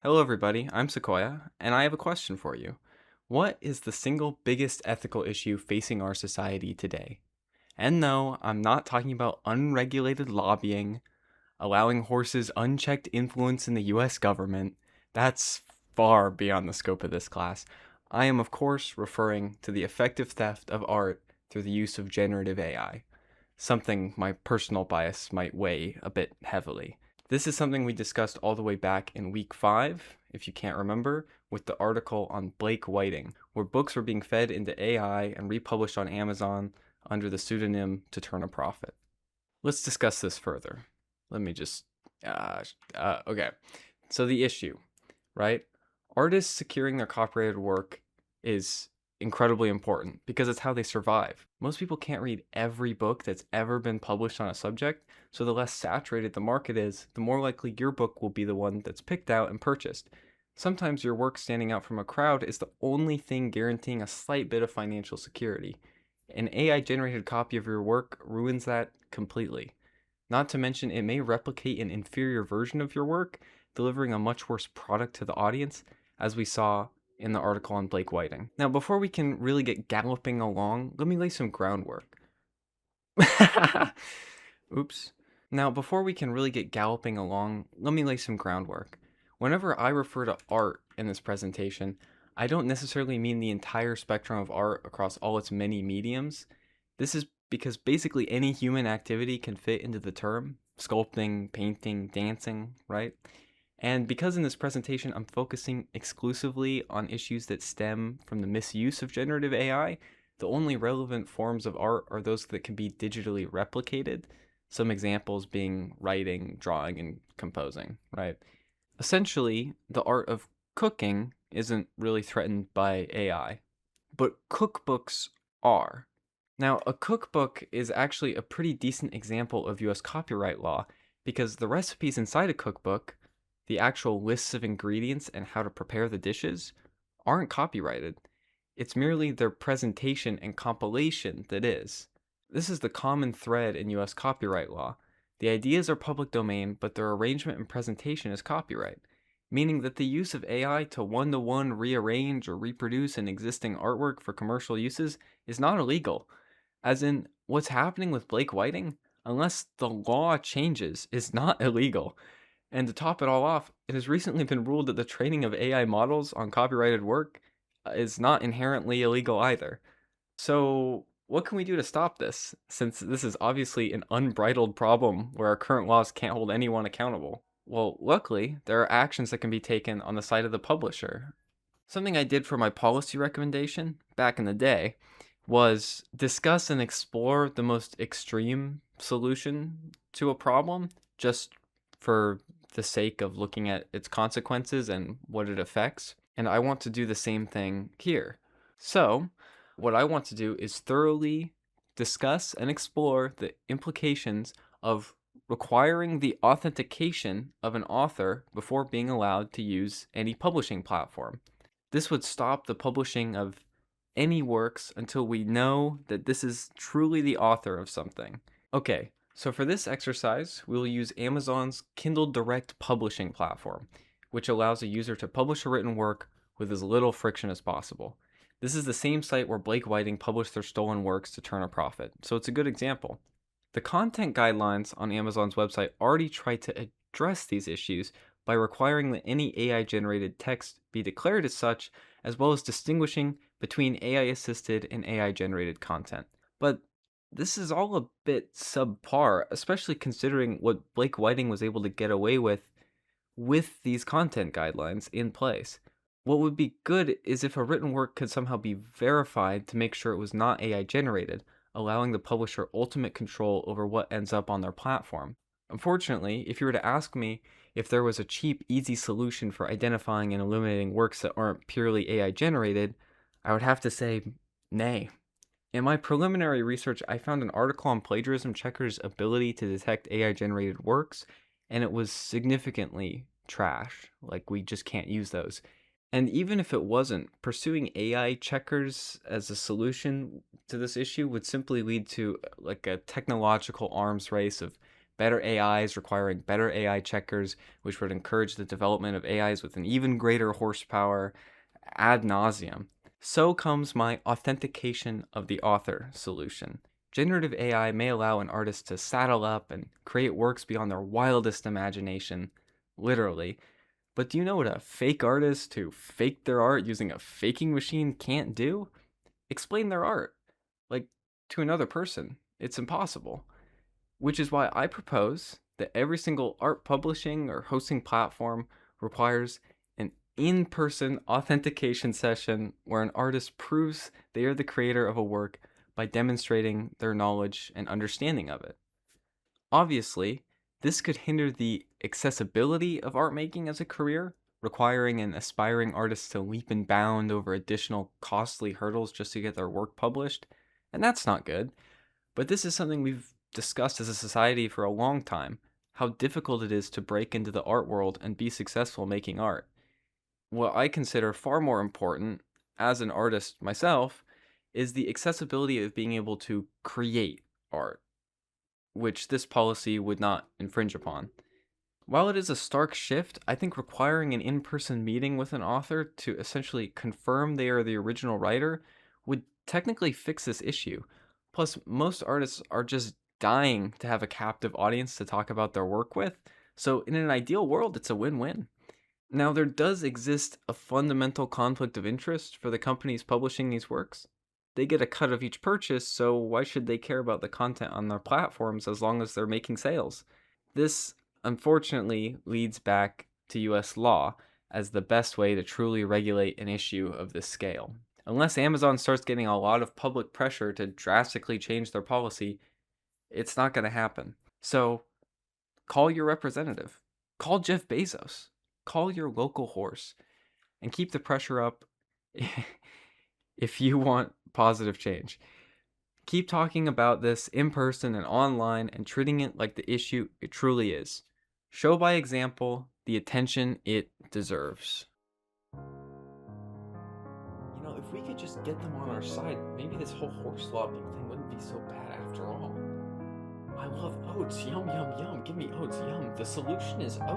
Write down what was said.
Hello, everybody. I'm Sequoia, and I have a question for you. What is the single biggest ethical issue facing our society today? And no, I'm not talking about unregulated lobbying, allowing horses unchecked influence in the US government. That's far beyond the scope of this class. I am, of course, referring to the effective theft of art through the use of generative AI, something my personal bias might weigh a bit heavily. This is something we discussed all the way back in week 5, if you can't remember, with the article on Blake Whiting, where books were being fed into AI and republished on Amazon under the pseudonym To Turn a Profit. Let's discuss this further. Let me just. Okay. So, the issue, right? Artists securing their copyrighted work is incredibly important because it's how they survive. Most people can't read every book that's ever been published on a subject, so the less saturated the market is, the more likely your book will be the one that's picked out and purchased. Sometimes your work standing out from a crowd is the only thing guaranteeing a slight bit of financial security. An AI generated copy of your work ruins that completely. Not to mention, it may replicate an inferior version of your work, delivering a much worse product to the audience, as we saw in the article on Blake Whiting. Now, before we can really get galloping along, let me lay some groundwork. Oops. Now, before we can really get galloping along, let me lay some groundwork. Whenever I refer to art in this presentation, I don't necessarily mean the entire spectrum of art across all its many mediums. This is because basically any human activity can fit into the term sculpting, painting, dancing, right? And because in this presentation I'm focusing exclusively on issues that stem from the misuse of generative AI, the only relevant forms of art are those that can be digitally replicated, some examples being writing, drawing, and composing, right? Essentially, the art of cooking isn't really threatened by AI, but cookbooks are. Now, a cookbook is actually a pretty decent example of US copyright law because the recipes inside a cookbook, the actual lists of ingredients and how to prepare the dishes, aren't copyrighted. It's merely their presentation and compilation that is. This is the common thread in US copyright law. The ideas are public domain, but their arrangement and presentation is copyright, meaning that the use of AI to one-to-one rearrange or reproduce an existing artwork for commercial uses is not illegal. As in, what's happening with Blake Whiting, unless the law changes, is not illegal. And to top it all off, it has recently been ruled that the training of AI models on copyrighted work is not inherently illegal either. So, what can we do to stop this, since this is obviously an unbridled problem where our current laws can't hold anyone accountable? Well, luckily, there are actions that can be taken on the side of the publisher. Something I did for my policy recommendation back in the day was discuss and explore the most extreme solution to a problem just for the sake of looking at its consequences and what it affects. And I want to do the same thing here. So, what I want to do is thoroughly discuss and explore the implications of requiring the authentication of an author before being allowed to use any publishing platform. This would stop the publishing of any works until we know that this is truly the author of something. Okay, so for this exercise, we will use Amazon's Kindle Direct publishing platform, which allows a user to publish a written work with as little friction as possible. This is the same site where Blake Whiting published their stolen works to turn a profit, so it's a good example. The content guidelines on Amazon's website already try to address these issues by requiring that any AI generated text be declared as such, as well as distinguishing between AI assisted and AI generated content. But this is all a bit subpar, especially considering what Blake Whiting was able to get away with these content guidelines in place. What would be good is if a written work could somehow be verified to make sure it was not AI generated, allowing the publisher ultimate control over what ends up on their platform. Unfortunately, if you were to ask me if there was a cheap, easy solution for identifying and eliminating works that aren't purely AI generated, I would have to say nay. In my preliminary research, I found an article on Plagiarism Checker's ability to detect AI generated works, and it was significantly trash. Like, we just can't use those. And even if it wasn't, pursuing AI checkers as a solution to this issue would simply lead to like a technological arms race of better AIs requiring better AI checkers, which would encourage the development of AIs with an even greater horsepower ad nauseum. So comes my authentication of the author solution. Generative AI may allow an artist to saddle up and create works beyond their wildest imagination, literally. But do you know what a fake artist who faked their art using a faking machine can't do? Explain their art, like to another person. It's impossible. Which is why I propose that every single art publishing or hosting platform requires an in person authentication session where an artist proves they are the creator of a work by demonstrating their knowledge and understanding of it. Obviously, this could hinder the accessibility of art making as a career, requiring an aspiring artist to leap and bound over additional costly hurdles just to get their work published, and that's not good. But this is something we've discussed as a society for a long time, how difficult it is to break into the art world and be successful making art. What I consider far more important, as an artist myself, is the accessibility of being able to create art, which this policy would not infringe upon. While it is a stark shift, I think requiring an in person meeting with an author to essentially confirm they are the original writer would technically fix this issue. Plus, most artists are just dying to have a captive audience to talk about their work with, so in an ideal world, it's a win win. Now, there does exist a fundamental conflict of interest for the companies publishing these works. They get a cut of each purchase, so why should they care about the content on their platforms as long as they're making sales? This, unfortunately, leads back to US law as the best way to truly regulate an issue of this scale. Unless Amazon starts getting a lot of public pressure to drastically change their policy, it's not going to happen. So, call your representative. Call Jeff Bezos. Call your local horse and keep the pressure up if you want positive change. Keep talking about this in person and online and treating it like the issue it truly is. Show by example the attention it deserves. If we could just get them on our side, maybe this whole horse lobbying thing wouldn't be so bad after all. I love oats. Yum, yum, yum. Give me oats. Yum. The solution is oats.